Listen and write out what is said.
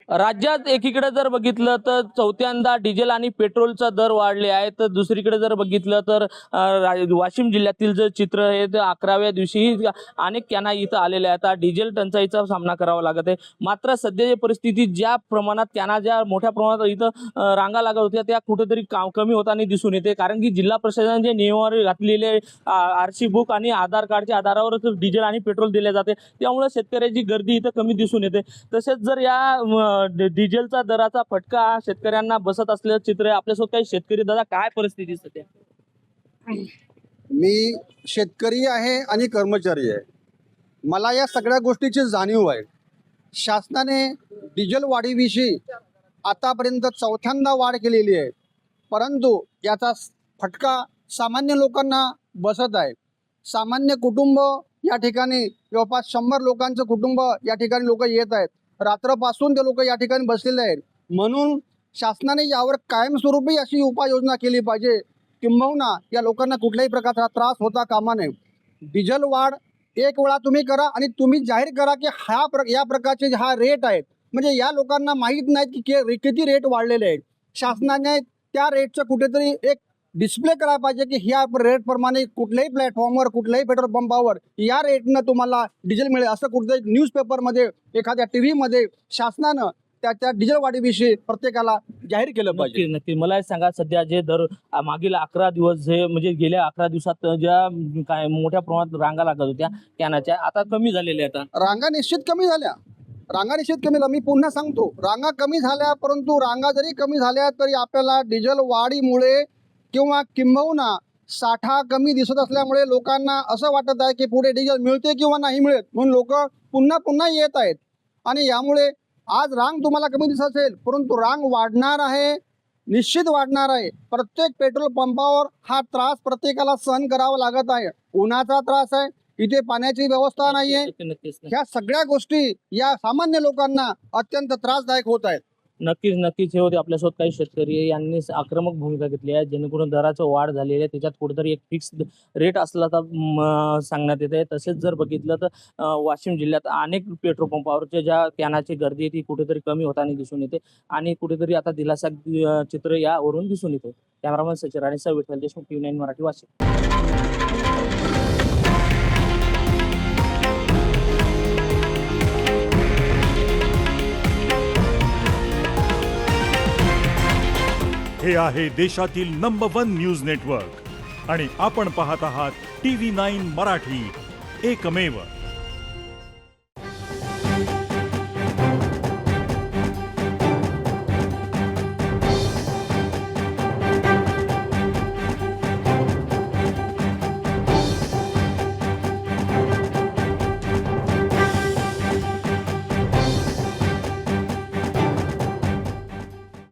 राज्यात एकीकडे जर बघितलं तर चौथ्यांदा डिझेल आणि पेट्रोलचा दर वाढले आहे, तर दुसरीकडे जर बघितलं तर वाशिम जिल्ह्यातील जे चित्र आहे ते 11व्या दिवशीही अनेक कॅना इथं आलेल्या आहेत. डिझेल टंचाईचा सामना करावा लागत आहे. मात्र सध्याची परिस्थिती ज्या प्रमाणात कॅना ज्या मोठ्या प्रमाणात इथं रांगा लागत होत्या त्या कुठेतरी कमी होताना दिसून येते, कारण की जिल्हा प्रशासनाने जे नियमावली घातलेले आरसी बुक आणि आधार कार्डच्या आधारावरच डिझेल आणि पेट्रोल दिले जाते, त्यामुळे शेतकऱ्याची गर्दी इथं कमी दिसून येते. तसेच जर या डिझेलचा दराचा फटका शेतकऱ्यांना बसत असल्याचं चित्र आहे. आपल्यासोबत काही शेतकरी दादा, काय परिस्थिती सध्या? मी शेतकरी आहे आणि कर्मचारी आहे. मला या सगळ्या गोष्टीची जाणीव आहे. शासनाने डिझेल वाढीविषयी आतापर्यंत चौथ्यांदा वाढ केलेली आहे, परंतु याचा फटका सामान्य लोकांना बसत आहे. सामान्य कुटुंब या ठिकाणी जवळपास 100 लोकांचं कुटुंब या ठिकाणी लोक येत आहेत. रात्रपासून ते लोक या ठिकाणी बसलेले आहेत. म्हणून शासनाने यावर कायमस्वरूपी अशी उपाययोजना केली पाहिजे, किंबहुना या लोकांना कुठल्याही प्रकारचा त्रास होता कामा नये. डिझेल वाढ एक वेळा तुम्ही करा आणि तुम्ही जाहीर करा की या प्रकारचे हा रेट आहेत. म्हणजे या लोकांना माहीत नाही की किती रेट वाढलेले आहेत. शासनाने त्या रेटचं कुठेतरी एक डिस्प्ले करायला पाहिजे की ह्या रेटप्रमाणे कुठल्याही प्लॅटफॉर्मवर कुठल्याही पेट्रोल पंपावर या रेटनं तुम्हाला डिझेल मिळेल, असं कुठल्याही न्यूजपेपरमध्ये एखाद्या TV मध्ये शासनानं त्या डिझेल वाढीविषयी प्रत्येकाला जाहीर केलं पाहिजे. नक्की मला एक सांगा, सध्या जे दर मागील 11 दिवस जे म्हणजे गेल्या 11 दिवसात ज्या काय मोठ्या प्रमाणात रांगा लागत होत्या कॅनाच्या, आता कमी झालेल्या आहेत. रांगा निश्चित कमी झाल्या. मी पुन्हा सांगतो, रांगा कमी झाल्या, परंतु रांगा जरी कमी झाल्या तरी आपल्याला डिझेल वाढीमुळे किंवा किंबहुना साठा कमी दिसत असल्यामुळे लोकांना असं वाटत आहे की पुढे डिझेल मिळते किंवा नाही मिळत, म्हणून लोक पुन्हा येत आहेत. आणि यामुळे आज रांग तुम्हाला कमी दिसत असेल, परंतु रांग वाढणार आहे, निश्चित वाढणार आहे. प्रत्येक पेट्रोल पंपावर हा त्रास प्रत्येकाला सहन करावा लागत आहे. उन्हाचा त्रास आहे, इथे पाण्याची व्यवस्था नाही आहे. ह्या सगळ्या गोष्टी या सामान्य लोकांना अत्यंत त्रासदायक होत आहेत. नक्कीच हे होते. आपल्यासोबत काही शेतकरी यांनी आक्रमक भूमिका घेतली आहे, जेणेकरून दराचं वाढ झालेली आहे. त्याच्यात कुठेतरी एक फिक्स रेट असला तर सांगण्यात येत आहे. तसेच जर बघितलं तर वाशिम जिल्ह्यात अनेक पेट्रोल पंपावरच्या ज्या कॅनाची गर्दी आहे ती कुठेतरी कमी होताना दिसून येते आणि कुठेतरी आता दिलासा चित्र यावरून दिसून येते. कॅमेरामन सचिन राणेसह विठ्ठल देशमुख, TV9 मराठी, वाशिम. हे आहे देशातील नंबर 1 न्यूज नेटवर्क आणि आपण पाहत आहात TV9 मराठी, एकमेव.